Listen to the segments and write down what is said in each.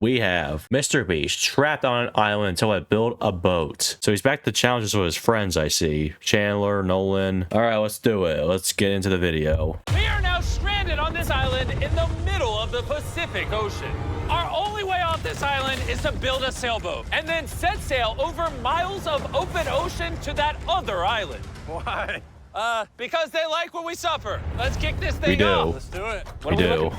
We have MrBeast trapped on an island until I build a boat. So he's back to challenges with his friends, I see. Chandler, Nolan. All right, let's do it. Let's get into the video. We are now stranded on this island in the middle of the Pacific Ocean. Our only way off this island is to build a sailboat and then set sail over miles of open ocean to that other island. Why? Because they like what we suffer. Let's kick this thing off. Let's do it. We do.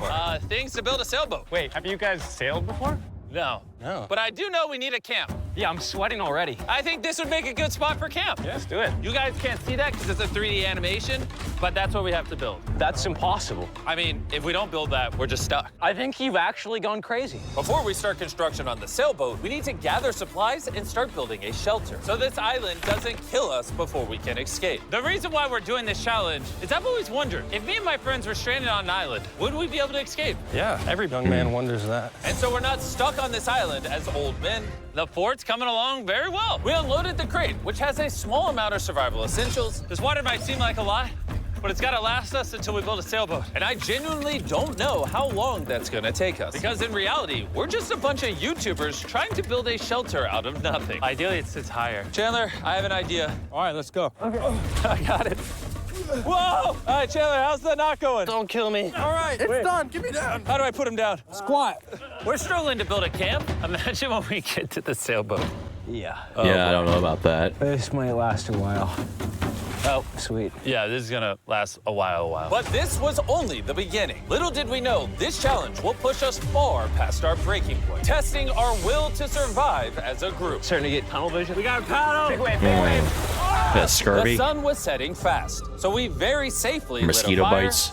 Things to build a sailboat. Wait, have you guys sailed before? No. No. But I do know we need a camp. Yeah, I'm sweating already. I think this would make a good spot for camp. Yeah, let's do it. You guys can't see that because it's a 3D animation, but that's what we have to build. That's impossible. I mean, if we don't build that, we're just stuck. I think you've actually gone crazy. Before we start construction on the sailboat, we need to gather supplies and start building a shelter so this island doesn't kill us before we can escape. The reason why we're doing this challenge is I've always wondered, if me and my friends were stranded on an island, would we be able to escape? Yeah, every young man wonders that. And so we're not stuck on this island as old men. The fort's coming along very well. We unloaded the crate, which has a small amount of survival essentials. This water might seem like a lot, but it's gotta last us until we build a sailboat. And I genuinely don't know how long that's gonna take us. Because in reality, we're just a bunch of YouTubers trying to build a shelter out of nothing. Ideally, it sits higher. Chandler, I have an idea. All right, let's go. Okay. I got it. Whoa! All right, Chandler, how's the knot going? Don't kill me. All right, It's done. Get me down. How do I put him down? Squat. We're struggling to build a camp. Imagine when we get to the sailboat. Yeah. Yeah, I don't know about that. This might last a while. Oh, sweet. Yeah, this is gonna last a while. But this was only the beginning. Little did we know, this challenge will push us far past our breaking point, testing our will to survive as a group. Starting to get tunnel vision. We got a paddle! Big wave, big wave. That's scurvy. The sun was setting fast, so we very safely Mosquito lit a fire. bites.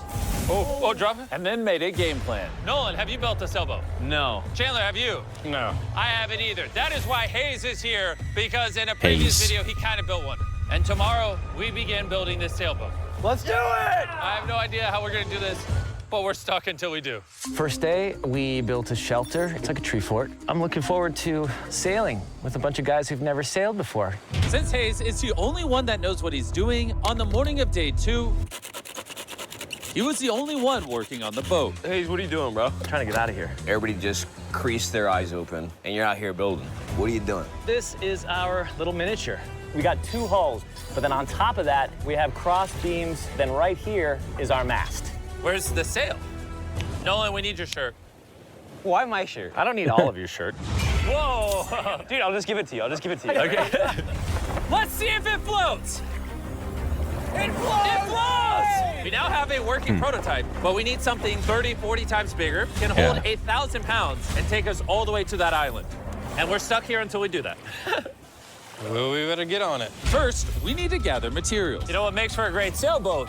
Oh, drop it. And then made a game plan. Nolan, have you built a sailboat? No. Chandler, have you? No. I haven't either. That is why Hayes is here, because in a previous video, he kind of built one. And tomorrow, we begin building this sailboat. Let's do it! I have no idea how we're gonna do this, but we're stuck until we do. First day, we built a shelter. It's like a tree fort. I'm looking forward to sailing with a bunch of guys who've never sailed before. Since Hayes is the only one that knows what he's doing, on the morning of day 2, he was the only one working on the boat. Hayes, what are you doing, bro? I'm trying to get out of here. Everybody just creased their eyes open, and you're out here building. What are you doing? This is our little miniature. We got 2 hulls, but then on top of that, we have cross beams. Then right here is our mast. Where's the sail? Nolan, we need your shirt. Why my shirt? I don't need all of your shirt. Whoa! Dude, I'll just give it to you. Okay. Let's see if it floats. It floats! It floats! We now have a working prototype, but we need something 30, 40 times bigger, can hold 8,000 pounds, and take us all the way to that island. And we're stuck here until we do that. Well, we better get on it. First, we need to gather materials. You know what makes for a great sailboat?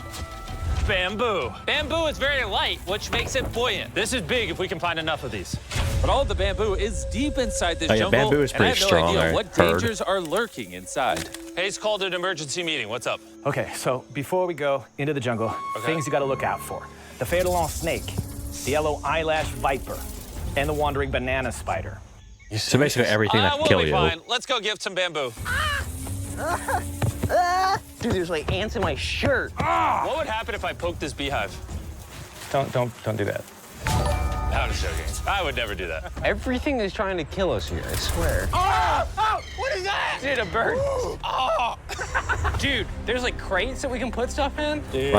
Bamboo. Bamboo is very light, which makes it buoyant. This is big if we can find enough of these. But all of the bamboo is deep inside this jungle, bamboo is and I have pretty no strong, idea I what heard. dangers are lurking inside. Hayes called an emergency meeting. What's up? Okay, so before we go into the jungle, things you gotta look out for. The fatal snake, the yellow eyelash viper, and the wandering banana spider. So basically everything that can we'll kill be you. fine. Let's go give some bamboo. Dude, there's like ants in my shirt. What would happen if I poked this beehive? Don't do that. No, I'm just joking. I would never do that. Everything is trying to kill us here, I swear. What is that? Dude, a bird. Dude, there's like crates that we can put stuff in. Dude,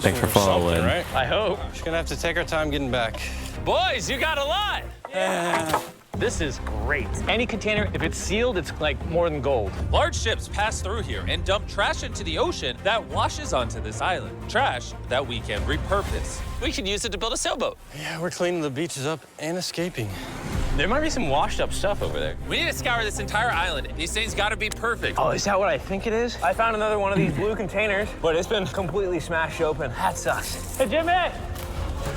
thanks for following. Right? I hope. Just gonna have to take our time getting back. Boys, you got a lot. This is great. Any container, if it's sealed, it's like more than gold. Large ships pass through here and dump trash into the ocean that washes onto this island. Trash that we can repurpose. We can use it to build a sailboat. Yeah, we're cleaning the beaches up and escaping. There might be some washed up stuff over there. We need to scour this entire island. These things gotta be perfect. Oh, is that what I think it is? I found another one of these blue containers, but it's been completely smashed open. That sucks. Hey, Jimmy!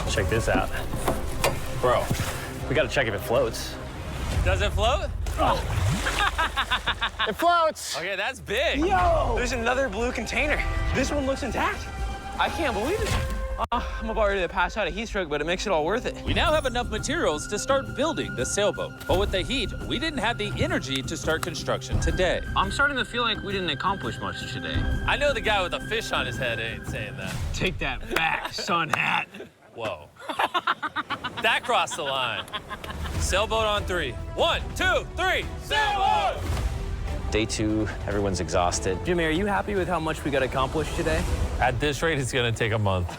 Check this out. Bro, we gotta check if it floats. Does it float? It floats! Okay, that's big. Yo! There's another blue container. This one looks intact. I can't believe it. I'm about ready to pass out a heat stroke, but it makes it all worth it. We now have enough materials to start building the sailboat. But with the heat, we didn't have the energy to start construction today. I'm starting to feel like we didn't accomplish much today. I know the guy with a fish on his head ain't saying that. Take that back, sun hat. Whoa. That crossed the line. Sailboat on 3. 1, 2, 3, sailboat! Day 2, everyone's exhausted. Jimmy, are you happy with how much we got accomplished today? At this rate, it's gonna take a month.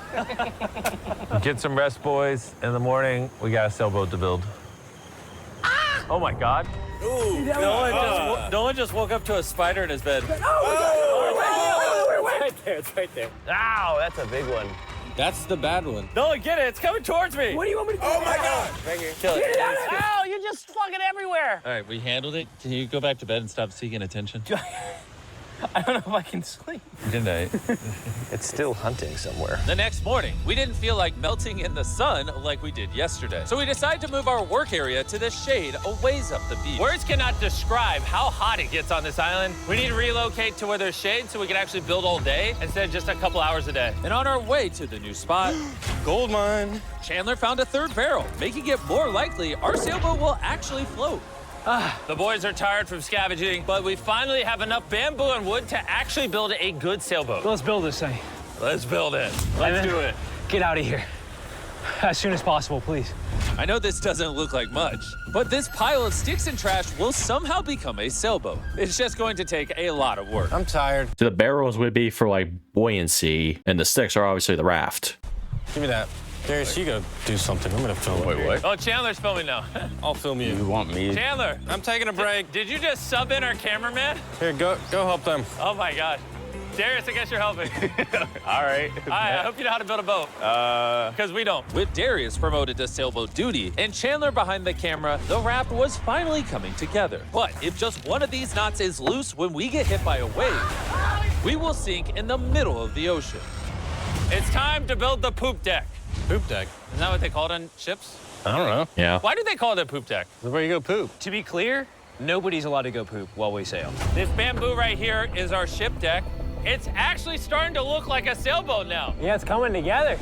Get some Boys, in the morning, we got a sailboat to build. Oh my God. Ooh, Nolan just woke up to a spider in his bed. It's right there, it's right there. Ow, that's a big one. That's the bad one. Nolan, get it, it's coming towards me. What do you want me to do? Oh my God! Kill it. Ow, you're just fucking everywhere. All right, we handled it. Can you go back to bed and stop seeking attention? I don't know if I can sleep. Good night. It's still hunting somewhere. The next morning, we didn't feel like melting in the sun like we did yesterday. So we decided to move our work area to the shade a ways up the beach. Words cannot describe how hot it gets on this island. We need to relocate to where there's shade so we can actually build all day instead of just a couple hours a day. And on our way to the new spot, Gold mine. Chandler found a third barrel, making it more likely our sailboat will actually float. The boys are tired from scavenging, but we finally have enough bamboo and wood to actually build a good sailboat. Let's build this thing. Let's build it. Let's do it. Get out of here. As soon as possible, please. I know this doesn't look like much, but this pile of sticks and trash will somehow become a sailboat. It's just going to take a lot of work. I'm tired. So the barrels would be for like buoyancy, and the sticks are obviously the raft. Give me that. Darius, you go do something. I'm gonna film. Wait, what? Oh, Chandler's filming now. I'll film you. You want me? Chandler, I'm taking a break. did you just sub in our cameraman? Here, go help them. Oh my gosh. Darius, I guess you're helping. All right. I hope you know how to build a boat. Because we don't. With Darius promoted to sailboat duty and Chandler behind the camera, the raft was finally coming together. But if just one of these knots is loose when we get hit by a wave, we will sink in the middle of the ocean. It's time to build the poop deck. Poop deck. Isn't that what they call it on ships? I don't know. Yeah. Why do they call it a poop deck? This is where you go poop. To be clear, nobody's allowed to go poop while we sail. This bamboo right here is our ship deck. It's actually starting to look like a sailboat now. Yeah, it's coming together.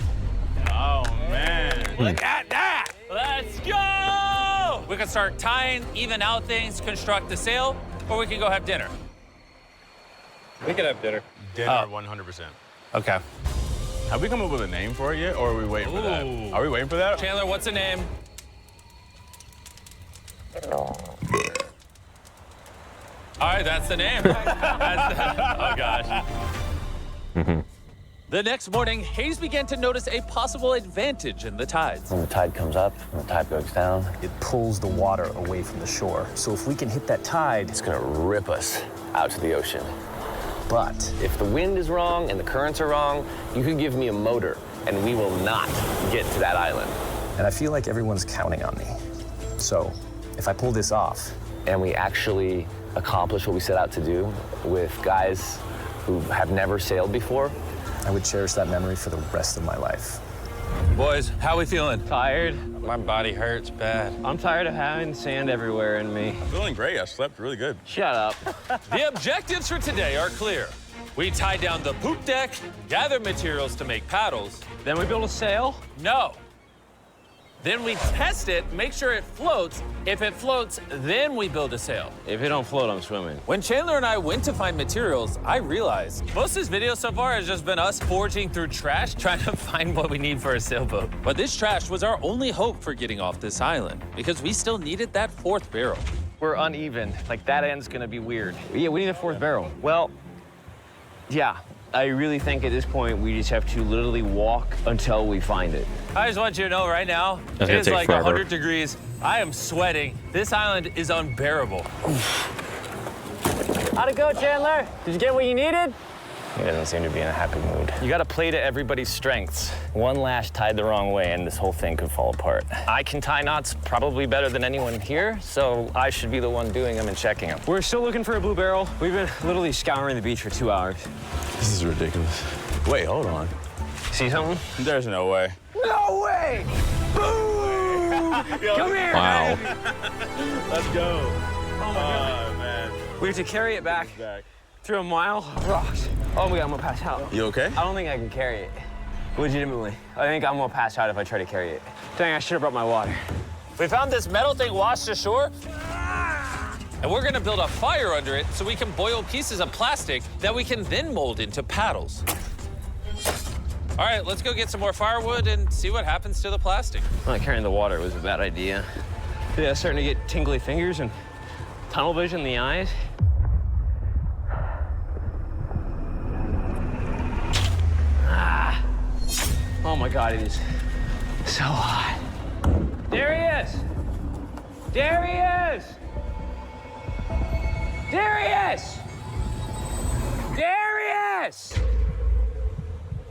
Oh, man. Look at that. Let's go. We can start tying, even out things, construct the sail, or we can go have dinner. We could have dinner. Dinner, 100%. Okay. Have we come up with a name for it yet, or are we waiting for that? Are we waiting for that? Chandler, what's the name? All right, that's the name. Oh, gosh. The next morning, Hayes began to notice a possible advantage in the tides. When the tide comes up, when the tide goes down, It pulls the water away from the shore. So if we can hit that tide, it's gonna rip us out to the ocean. but If the wind is wrong and the currents are wrong, you could give me a motor and we will not get to that island. and I feel like everyone's counting on me. So if I pull this off, And we actually accomplish what we set out to do with guys who have never sailed before, I would cherish that memory for the rest of my life. Boys, how we feeling? Tired. My body hurts bad. I'm tired of having sand everywhere in me. Feeling great. I slept really good. Shut up. The objectives for today are clear. We tie down the poop deck, gather materials to make paddles. Then we build a sail. No. Then we test it, make sure it floats. If it floats, then we build a sail. If it don't float, I'm swimming. When Chandler and I went to find materials, I realized most of this video so far has just been us foraging through trash, trying to find what we need for a sailboat. But this trash was our only hope for getting off this island, because we still needed that fourth barrel. We're uneven. Like, that end's gonna be weird. Yeah, we need a fourth barrel. Well, yeah. I really think at this point we just have to literally walk until we find it. I just want you to know right now, That's it gonna is take like forever. 100 degrees. I am sweating. This island is unbearable. How'd it go, Chandler? Did you get what you needed? he doesn't seem to be in a happy mood. You gotta play to everybody's strengths. One lash tied the wrong way and this whole thing could fall apart. I can tie knots probably better than anyone here, so I should be the one doing them and checking them. We're still looking for a blue barrel. We've been literally scouring the beach for 2 hours. This is ridiculous. Wait, hold on. See something? There's no way. No way! Boom! Come here! Wow. Let's go. Oh, man. We have to carry it back through a mile of rocks. Oh my God, I'm gonna pass out. You okay? I don't think I can carry it. Legitimately. I think I'm gonna pass out if I try to carry it. Dang, I should have brought my water. We found this metal thing washed ashore, and we're gonna build a fire under it so we can boil pieces of plastic that we can then mold into paddles. All right, let's go get some more firewood and see what happens to the plastic. Not carrying the water was a bad idea. Yeah, starting to get tingly fingers and tunnel vision in the eyes. Ah. Oh my God, it is so hot. There he is! There he is! There he is! There he is!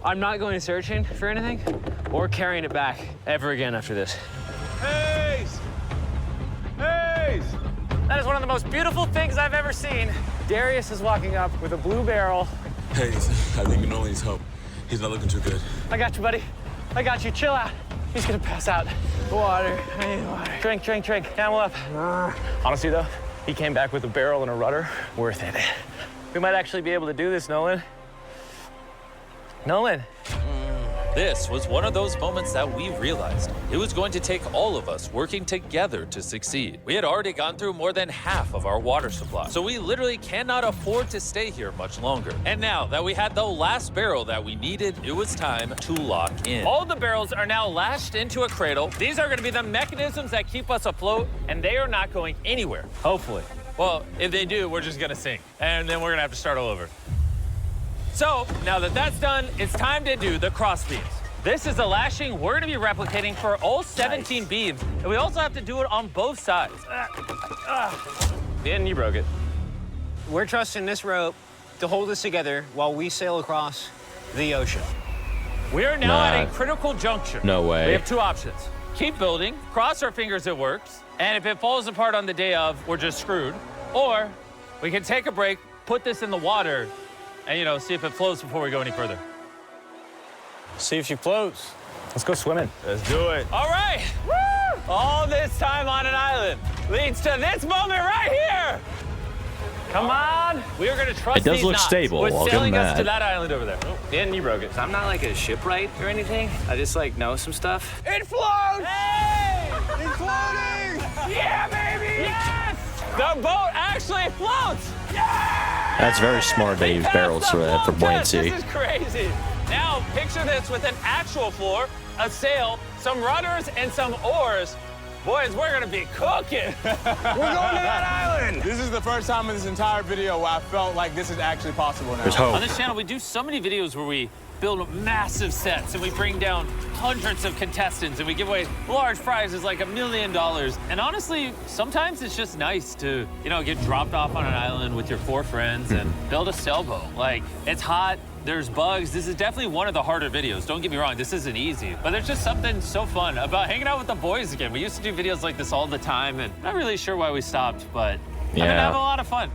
I'm not going searching for anything or carrying it back ever again after this. Hayes! Hayes! That is one of the most beautiful things I've ever seen. Darius is walking up with a blue barrel. Hayes, I think Nolan needs help. He's not looking too good. I got you, buddy. I got you. Chill out. He's gonna pass out. Water. I need water. Drink, drink, drink. Camel up. Honestly, though, he came back with a barrel and a rudder. Worth it. We might actually be able to do this, Nolan. Nolan. This was one of those moments that we realized it was going to take all of us working together to succeed. We had already gone through more than half of our water supply, so we literally cannot afford to stay here much longer. And now that we had the last barrel that we needed, it was time to lock in. All the barrels are now lashed into a cradle. These are going to be the mechanisms that keep us afloat, and they are not going anywhere. Hopefully. Well, if they do, we're just going to sink, and then we're going to have to start all over. So, now that that's done, it's time to do the cross beams. This is the lashing we're gonna be replicating for all 17 beams, and we also have to do it on both sides. And you broke it. We're trusting this rope to hold us together while we sail across the ocean. We are now at a critical juncture. No way. We have two options. Keep building, cross our fingers it works, and if it falls apart on the day of, we're just screwed. Or we can take a break, put this in the water, and, you know, see if it floats before we go any further. See if she floats. Let's go swimming. Let's do it. All right. Woo! All this time on an island leads to this moment right here. Come on. We are going to trust It does these look knots stable. with I'll give sailing him us to that. that island over there. And you broke it. I'm not like a shipwright or anything. I just like know some stuff. It floats! Hey! It's floating! Yeah, baby! Yes! The boat actually floats! Yeah! That's very smart they use barrels for that, for buoyancy. This is crazy. Now, picture this with an actual floor, a sail, some rudders, and some oars. Boys, we're gonna be cooking. We're going to that island! This is the first time in this entire video where I felt like this is actually possible now. There's hope. On this channel, we do so many videos where we build massive sets and we bring down hundreds of contestants and we give away large prizes like $1 million. And honestly, sometimes it's just nice to, you know, get dropped off on an island with your 4 friends and build a sailboat. Like, it's hot, there's bugs. This is definitely one of the harder videos. Don't get me wrong, this isn't easy. But there's just something so fun about hanging out with the boys again. We used to do videos like this all the time and not really sure why we stopped, but I've been having a lot of fun.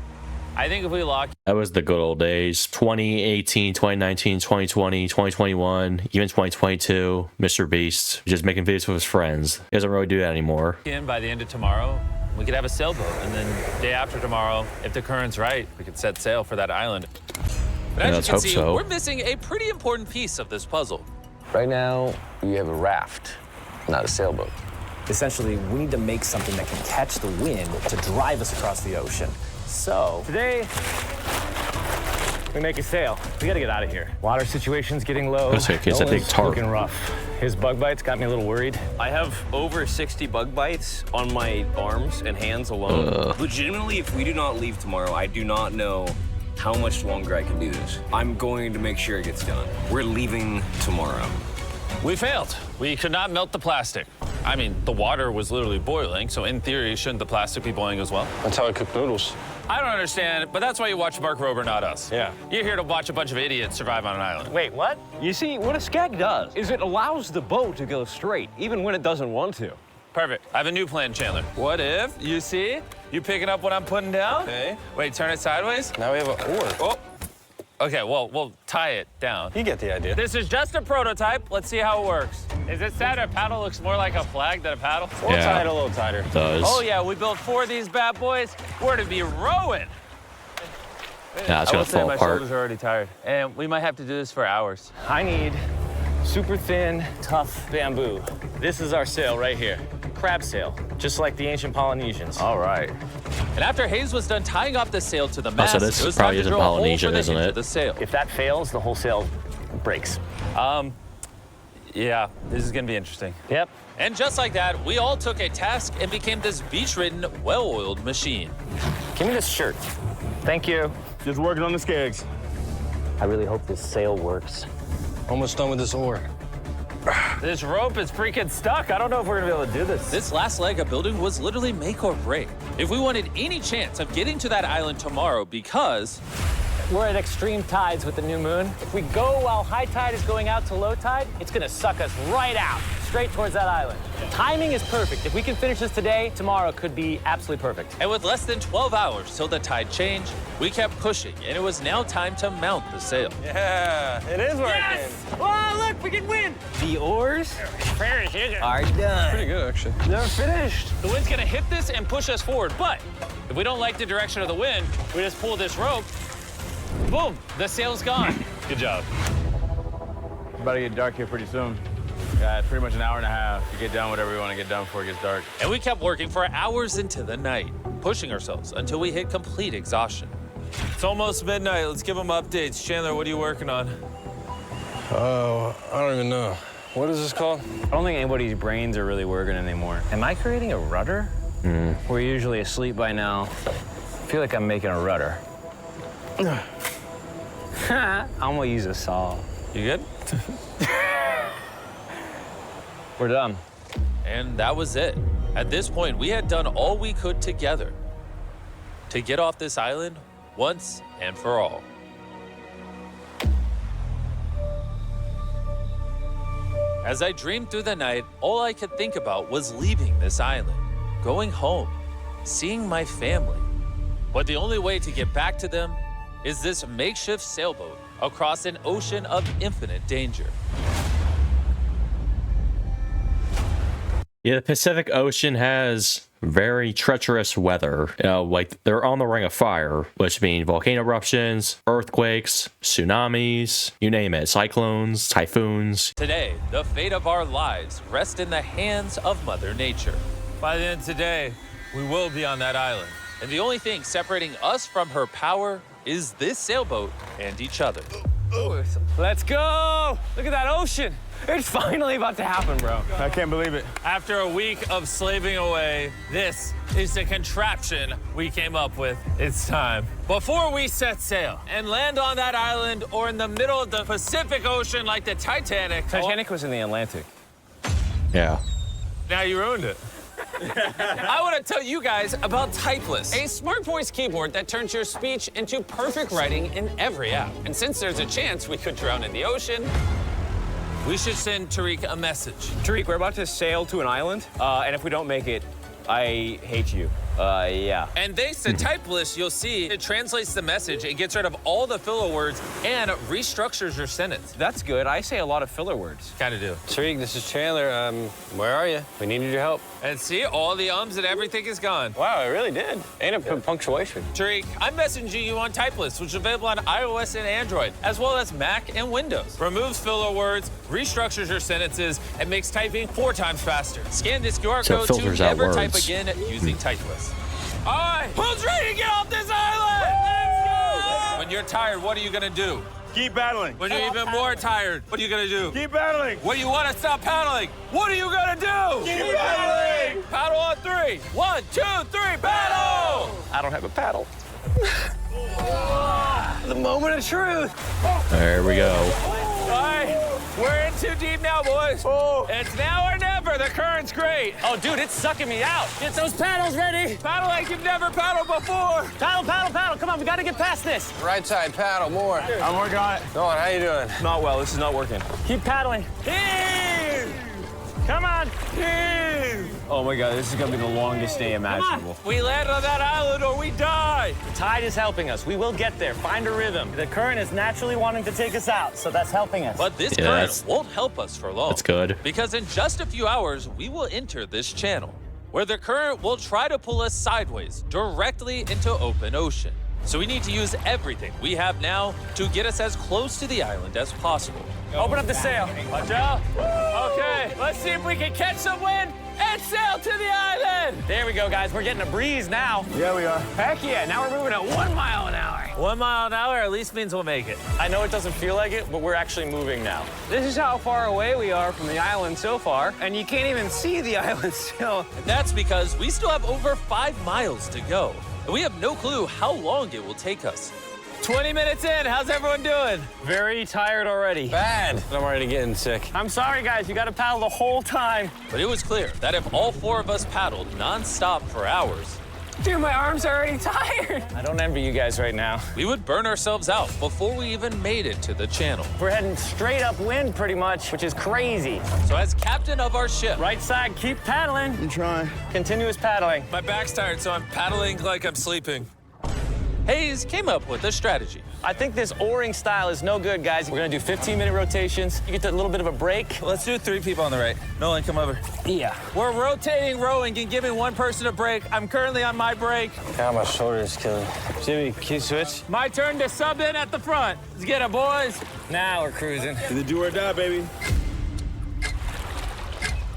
I think if we lock... That was the good old days. 2018, 2019, 2020, 2021, even 2022. MrBeast just making videos with his friends. He doesn't really do that anymore. In by the end of tomorrow, we could have a sailboat, and then day after tomorrow, if the current's right, we could set sail for that island. But as you can see, we're missing a pretty important piece of this puzzle. Right now, you have a raft, not a sailboat. Essentially, we need to make something that can catch the wind to drive us across the ocean. So today, we make a sail. We gotta get out of here. Water situation's getting low. It's a big Nolan's tarp. looking rough. His bug bites got me a little worried. I have over 60 bug bites on my arms and hands alone. Legitimately, if we do not leave tomorrow, I do not know how much longer I can do this. I'm going to make sure it gets done. We're leaving tomorrow. We failed. We could not melt the plastic. I mean, the water was literally boiling, so in theory, shouldn't the plastic be boiling as well? That's how I cook noodles. I don't understand, but that's why you watch Mark Rober, not us. Yeah. You're here to watch a bunch of idiots survive on an island. Wait, what? You see, what a skag does is it allows the boat to go straight, even when it doesn't want to. Perfect. I have a new plan, Chandler. What if, you see, you picking up what I'm putting down? Okay. Wait, turn it sideways. Now we have an oar. Oh. Okay, well, we'll tie it down. You get the idea. This is just a prototype. Let's see how it works. Is it sad a paddle looks more like a flag than a paddle? We'll tie it a little tighter. It does. Oh, yeah, we built 4 of these bad boys. We're to be rowing. Yeah, it's gonna fall my apart. shoulders are already tired. And we might have to do this for hours. I need super thin, tough bamboo. This is our sail right here. Crab sail, just like the ancient Polynesians. All right. And after Hayes was done tying up the sail to the mast, so this it was probably time to isn't drill a hole Polynesian, for the isn't hinge it? of the sail. If that fails, the whole sail breaks. Yeah, this is gonna be interesting. Yep. And just like that, we all took a task and became this beach-ridden, well-oiled machine. Give me this shirt. Thank you. Just working on the skegs. I really hope this sail works. Almost done with this oar. This rope is freaking stuck. I don't know if we're gonna be able to do this. This last leg of building was literally make or break. If we wanted any chance of getting to that island tomorrow, because We're at extreme tides with the new moon. If we go while high tide is going out to low tide, it's gonna suck us right out, straight towards that island. Timing is perfect. If we can finish this today, tomorrow could be absolutely perfect. and with less than 12 hours till the tide changed, we kept pushing, and it was now time to mount the sail. Yeah, it is working. Yes! Oh, look, we can win! The oars are done. Pretty good, actually. They're finished. The wind's gonna hit this and push us forward, but if we don't like the direction of the wind, we just pull this rope, boom, the sail's gone. Good job. It's about to get dark here pretty soon. Yeah, it's pretty much an hour and a half to get done whatever we want to get done before it gets dark. And we kept working for hours into the night, pushing ourselves until we hit complete exhaustion. It's almost midnight. Let's give them updates. Chandler, what are you working on? Oh, I don't even know. What is this called? I don't think anybody's brains are really working anymore. Am I creating a rudder? We're usually asleep by now. I feel like I'm making a rudder. I'm gonna use a saw. You good? We're done. And that was it. At this point, we had done all we could together to get off this island once and for all. As I dreamed through the night, all I could think about was leaving this island, going home, seeing my family. But the only way to get back to them is this makeshift sailboat across an ocean of infinite danger. Yeah, the Pacific Ocean has very treacherous weather. Like they're on the ring of fire, which means volcano eruptions, earthquakes, tsunamis, you name it, cyclones, typhoons. Today, the fate of our lives rests in the hands of Mother Nature. By the end of today, we will be on that island. And the only thing separating us from her power is this sailboat and each other. Let's go! Look at that ocean. It's finally about to happen, bro. I can't believe it. After a week of slaving away, this is the contraption we came up with. It's time. Before we set sail and land on that island or in the middle of the Pacific Ocean like the Titanic. Titanic was in the Atlantic. Yeah. Now you ruined it. I want to tell you guys about Typeless, a smart voice keyboard that turns your speech into perfect writing in every app. And since there's a chance we could drown in the ocean, We should send Tariq a message. Tariq, we're about to sail to an island, and if we don't make it, I hate you. Yeah. and thanks to Typeless, you'll see it translates the message, it gets rid of all the filler words, and restructures your sentence. That's good. I say a lot of filler words. Kind of do. Tariq, this is Chandler. Where are you? We needed your help. And see, all the ums and everything is gone. Wow, it really did. And a punctuation. Tariq, I'm messaging you on Typeless, which is available on iOS and Android, as well as Mac and Windows. Removes filler words, restructures your sentences, and makes typing 4 times faster. Scan this QR So it code to filters out never type words. again using Typeless. All right, who's ready to get off this island? Let's go! When you're tired, what are you gonna do? Keep battling. When you're even more tired, what are you gonna do? Keep battling. When you wanna stop paddling, what are you gonna do? Keep battling. Paddle on 3. 1, 2, 3, paddle! I don't have a paddle. The moment of truth. There we go. All right, we're in too deep now, boys. It's now or never. The current's great. Oh, dude, it's sucking me out. Get those paddles ready. Paddle like you've never paddled before. Paddle, paddle, paddle. Come on, we gotta get past this. Right side, paddle, more. I'm working on it. Nolan, how you doing? Not well. This is not working. Keep paddling. Heave! Come on. Heave! Oh my God, this is gonna be the longest day imaginable. We land on that island or we die. The tide is helping us. We will get there. Find a rhythm. The current is naturally wanting to take us out, so that's helping us. But this Yeah, current that's- won't help us for long. That's good. Because in just a few hours, we will enter this channel, where the current will try to pull us sideways, directly into open ocean. So we need to use everything we have now to get us as close to the island as possible. Open up the sail. Watch out. Okay, let's see if we can catch some wind and sail to the island. There we go, guys. We're getting a breeze now. Yeah, we are. Heck yeah, now we're moving at 1 mile an hour. 1 mile an hour at least means we'll make it. I know it doesn't feel like it, but we're actually moving now. This is how far away we are from the island so far, and you can't even see the island still. And that's because we still have over 5 miles to go. And we have no clue how long it will take us. 20 minutes in, how's everyone doing? Very tired already. Bad. I'm already getting sick. I'm sorry, guys. You got to paddle the whole time. But it was clear that if all 4 of us paddled nonstop for hours, Dude, my arms are already tired. I don't envy you guys right now. we would burn ourselves out before we even made it to the channel. We're heading straight upwind pretty much, which is crazy. So as captain of our ship, Right side, keep paddling. I'm trying. Continuous paddling. my back's tired, so I'm paddling like I'm sleeping. Hayes came up with a strategy. I think this oaring style is no good, guys. We're gonna do 15-minute rotations. You get a little bit of a break. Let's do 3 people on the right. Nolan, come over. Yeah. We're rotating rowing and giving one person a break. I'm currently on my break. God, my shoulder is killing. Jimmy, can you switch? My turn to sub in at the front. Let's get it, boys. Now we're cruising. The do or die, baby.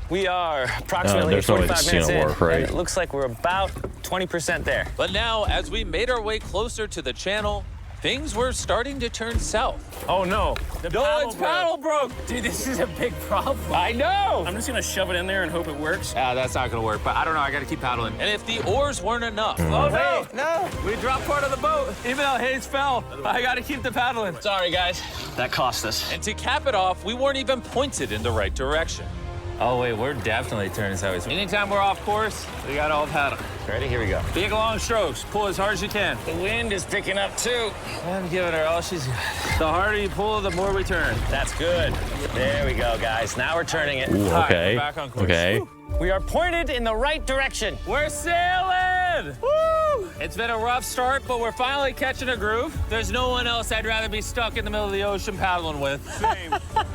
We are approximately there's no way 45 this is minutes gonna in, work, right? and it looks like we're about 20% there. But now, as we made our way closer to the channel, things were starting to turn south. Oh no, the paddle broke. Dude, this is a big problem. I know. I'm just gonna shove it in there and hope it works. That's not gonna work, but I don't know. I gotta keep paddling. And if the oars weren't enough, oh no, No. we dropped part of the boat. Even though Hayes fell, I gotta keep the paddling. Sorry, guys. That cost us. And to cap it off, we weren't even pointed in the right direction. Oh wait, we're definitely turning sideways. Anytime we're off course, we gotta all paddle. Ready? Here we go. Big long strokes. Pull as hard as you can. The wind is picking up too. I'm giving her all she's got. The harder you pull, the more we turn. That's good. There we go, guys. Now we're turning it. Ooh, All right, okay. we're back on course. Okay. We are pointed in the right direction. We're sailing! Woo! It's been a rough start, but we're finally catching a groove. There's no one else I'd rather be stuck in the middle of the ocean paddling with.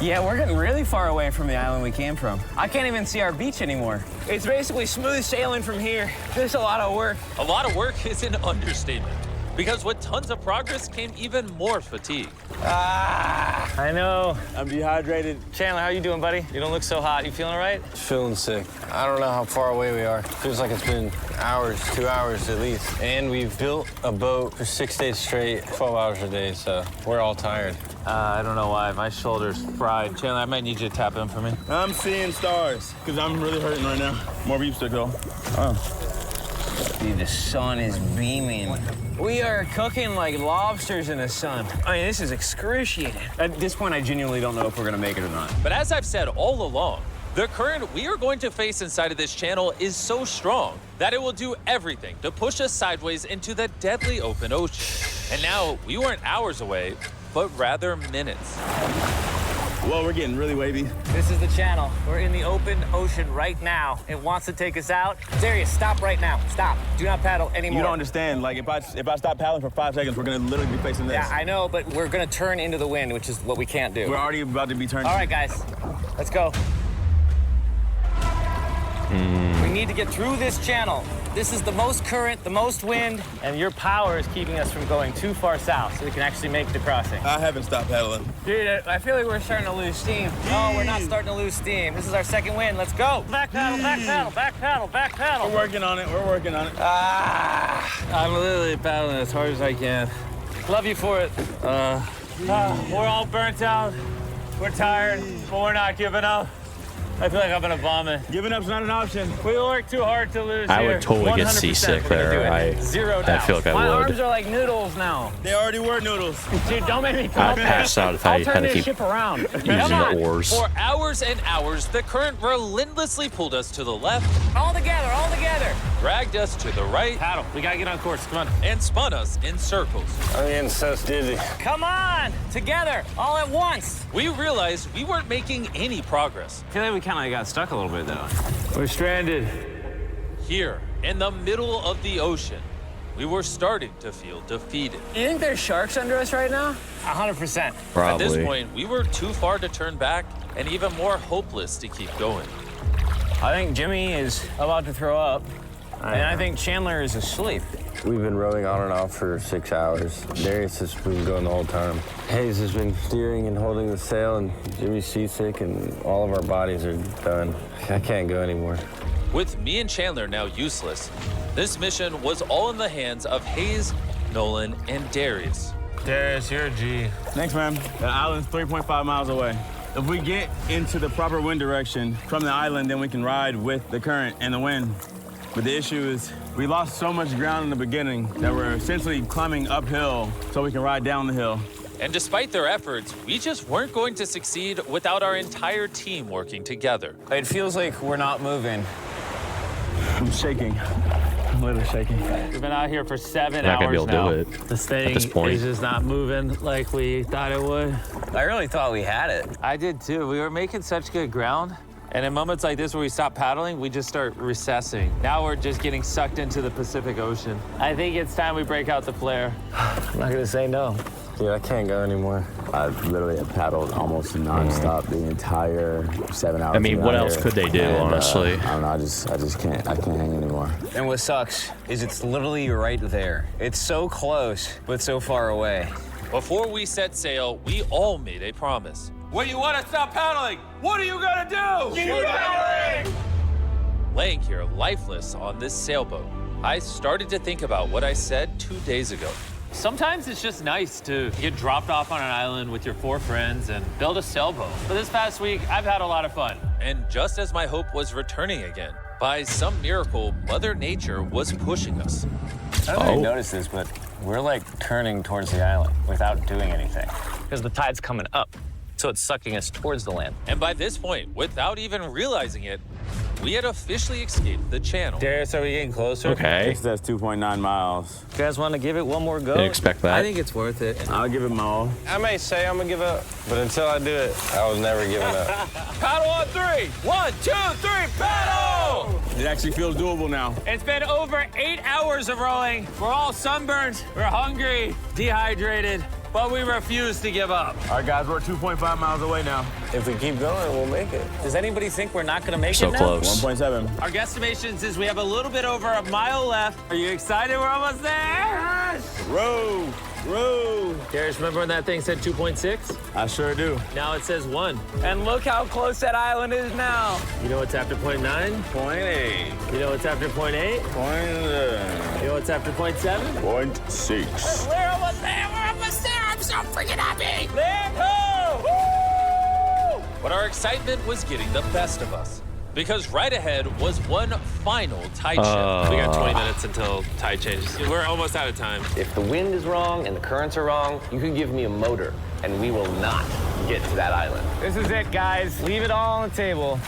Yeah, we're getting really far away from the island we came from. I can't even see our beach anymore. It's basically smooth sailing from here. There's a lot of work. A lot of work is an understatement, because with tons of progress came even more fatigue. I know. I'm dehydrated. Chandler, how you doing, buddy? You don't look so hot. You feeling all right? Feeling sick. I don't know how far away we are. Feels like it's been hours, 2 hours at least. And we've built a boat for 6 days straight, 12 hours a day, so we're all tired. I don't know why. My shoulder's fried. Chandler, I might need you to tap in for me. I'm seeing stars because I'm really hurting right now. More beeps to go. Dude, the sun is beaming. We are cooking like lobsters in the sun. I mean, this is excruciating. At this point, I genuinely don't know if we're gonna make it or not. But as I've said all along, the current we are going to face inside of this channel is so strong that it will do everything to push us sideways into the deadly open ocean. And now we weren't hours away, but rather minutes. Well, we're getting really wavy. This is the channel. We're in the open ocean right now. It wants to take us out. Darius, stop right now. Stop. Do not paddle anymore. You don't understand. Like, if I stop paddling for 5 seconds, we're gonna literally be facing this. Yeah, I know, but we're gonna turn into the wind, which is what we can't do. We're already about to be turned. All right, guys, let's go. We need to get through this channel. This is the most current, the most wind, and your power is keeping us from going too far south so we can actually make the crossing. I haven't stopped paddling. Dude, I feel like we're starting to lose steam. No, we're not starting to lose steam. This is our second wind. Let's go. Back paddle, back paddle, back paddle, back paddle. We're working on it. We're working on it. I'm literally paddling as hard as I can. Love you for it. We're all burnt out. We're tired, but we're not giving up. I feel like I'm gonna vomit. Giving up's not an option. We work too hard to lose I here. would totally get 100% seasick we're gonna do there. it. Zero I doubt. feel like I My would. arms are like noodles now. They already were noodles. Dude, don't make me I'd come pass out if I I'll had turn to this keep ship around. using Come on. the oars. For hours and hours, the current relentlessly pulled us to the left, All together, all together. dragged us to the right, Paddle. We gotta get on course. Come on. and spun us in circles. I'm getting so dizzy. Come on. Together. All at once. We realized we weren't making any progress. I feel like we kind of got stuck a little bit, though. We're stranded. Here, in the middle of the ocean, we were starting to feel defeated. You think there's sharks under us right now? 100%. At Probably. this point, we were too far to turn back and even more hopeless to keep going. I think Jimmy is about to throw up, and I think Chandler is asleep. We've been rowing on and off for 6 hours. Darius has been going the whole time. Hayes has been steering and holding the sail, and Jimmy's seasick, and all of our bodies are done. I can't go anymore. With me and Chandler now useless, this mission was all in the hands of Hayes, Nolan, and Darius. Darius, you're a G. Thanks, man. The island's 3.5 miles away. If we get into the proper wind direction from the island, then we can ride with the current and the wind. But the issue is we lost so much ground in the beginning that we're essentially climbing uphill so we can ride down the hill. And despite their efforts, we just weren't going to succeed without our entire team working together. It feels like we're not moving. I'm shaking. I'm literally shaking. We've been out here for 7 Not gonna be hours able now. to do it This thing at this point. is just not moving like we thought it would. I really thought we had it. I did too. We were making such good ground. And in moments like this where we stop paddling, we just start recessing. Now we're just getting sucked into the Pacific Ocean. I think it's time we break out the flare. I'm not gonna say no. Dude, I can't go anymore. I've literally paddled almost nonstop the entire 7 hours. I mean, what else could they do, honestly? I don't know. I just can't. I can't hang anymore. And what sucks is it's literally right there. It's so close, but so far away. Before we set sail, we all made a promise. When you want to stop paddling, what are you gonna do? Keep paddling! Laying here lifeless on this sailboat, I started to think about what I said 2 days ago. Sometimes it's just nice to get dropped off on an island with your 4 friends and build a sailboat. But this past week, I've had a lot of fun. And just as my hope was returning again, by some miracle, Mother Nature was pushing us. I don't know if you noticed this, but we're like turning towards the island without doing anything. Because the tide's coming up, so it's sucking us towards the land. And by this point, without even realizing it, we had officially escaped the channel. Darius, are we getting closer? Okay. That's 2.9 miles. You guys want to give it one more go? Didn't expect that. I think it's worth it. I'll give it my all. I may say I'm gonna give up, but until I do it, I was never giving up. Paddle on 3. 1, 2, 3, paddle! It actually feels doable now. It's been over 8 hours of rowing. We're all sunburned, we're hungry, dehydrated, but we refuse to give up. All right, guys, we're 2.5 miles away now. If we keep going, we'll make it. Does anybody think we're not going to make So it now? close. 1.7. Our guesstimation says we have a little bit over a mile left. Are you excited? We're almost there. Row, row. Darius, remember when that thing said 2.6? I sure do. Now it says 1. And look how close that island is now. You know what's after 0.9? 0.8. You know what's after 0.8? You know what's after 0.7? 0.6. We're almost there. We're almost there. I'm so freaking happy. But our excitement was getting the best of us. Because right ahead was one final tide shift. We got 20 minutes until tide changes. We're almost out of time. If the wind is wrong and the currents are wrong, you can give me a motor, and we will not get to that island. This is it, guys. Leave it all on the table.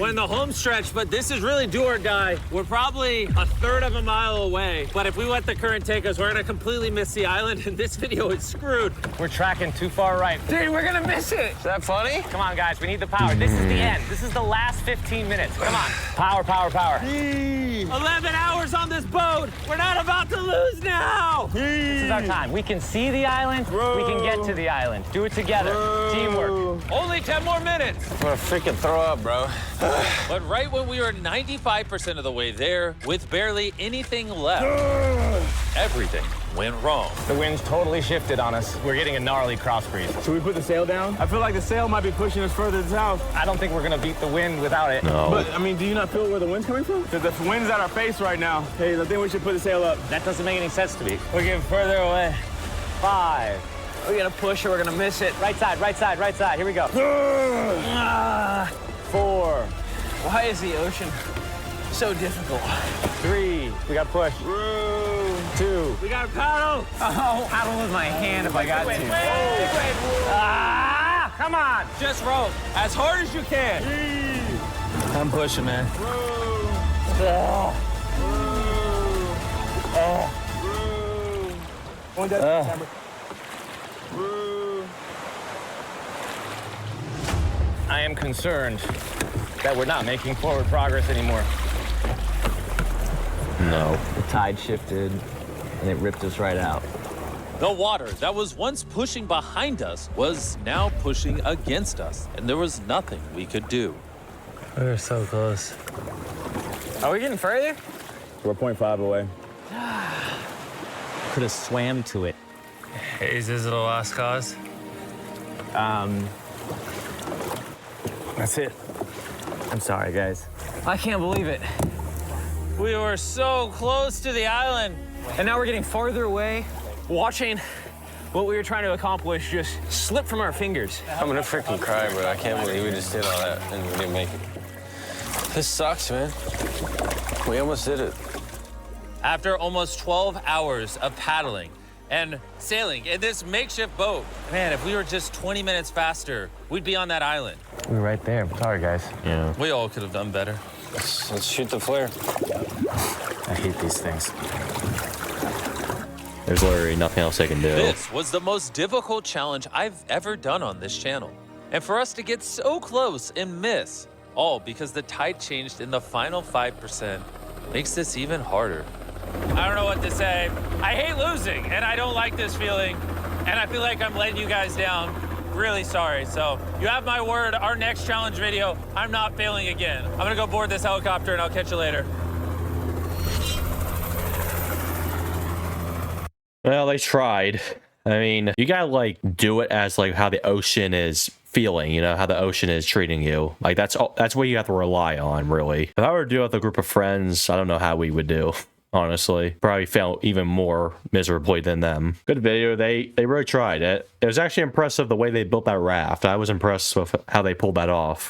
We're in the home stretch, but this is really do or die. We're probably a third of a mile away. But if we let the current take us, we're gonna completely miss the island, and this video is screwed. We're tracking too far right. Dude, we're going to miss it. Is that funny? Come on, guys. We need the power. This is the end. This is the last 15 minutes. Come on. Power, power, power. 11 hours on this boat. We're not about to lose now. This is our time. We can see the island. We can get to the island. Do it together. Teamwork. Only 10 more minutes. I'm gonna freaking throw up, bro. But right when we were 95% of the way there, with barely anything left, everything went wrong. The wind's totally shifted on us. We're getting a gnarly cross breeze. Should we put the sail down? I feel like the sail might be pushing us further south. I don't think we're going to beat the wind without it. No. But, I mean, do you not feel where the wind's coming from? Because the wind's at our face right now. Hey, I think we should put the sail up. That doesn't make any sense to me. We're getting further away. 5. We're going to push or we're going to miss it. Right side, right side, right side. Here we go. 4. Why is the ocean so difficult? 3. We got push. 2. We got a paddle. Oh, paddle with my hand if I got to. Ah, come on. Just row as hard as you can. I'm pushing, man. I am concerned that we're not making forward progress anymore. No. The tide shifted and it ripped us right out. The water that was once pushing behind us was now pushing against us, and there was nothing we could do. We're so close. Are we getting further? We're 0.5 away. Could have swam to it. Is this the last cause? That's it. I'm sorry, guys. I can't believe it. We were so close to the island. And now we're getting farther away, watching what we were trying to accomplish just slip from our fingers. I'm gonna freaking cry, bro. I can't believe we just did all that and we didn't make it. This sucks, man. We almost did it. After almost 12 hours of paddling and sailing in this makeshift boat, man, if we were just 20 minutes faster, we'd be on that island. We're right there. Sorry, guys. Yeah. We all could have done better. Let's shoot the flare. I hate these things. There's literally nothing else they can do. This was the most difficult challenge I've ever done on this channel. And for us to get so close and miss, all because the tide changed in the final 5%, makes this even harder. I don't know what to say. I hate losing, and I don't like this feeling. And I feel like I'm letting you guys down. Really sorry. So you have my word, our next challenge video, I'm not failing again. I'm gonna go board this helicopter and I'll catch you later. Well, they tried. I mean, you gotta like do it as like how the ocean is feeling, you know, how the ocean is treating you. Like that's what you have to rely on, really. If I were to do it with a group of friends, I don't know how we would do. Honestly, probably felt even more miserably than them. Good video. They really tried it. It was actually impressive the way they built that raft. I was impressed with how they pulled that off.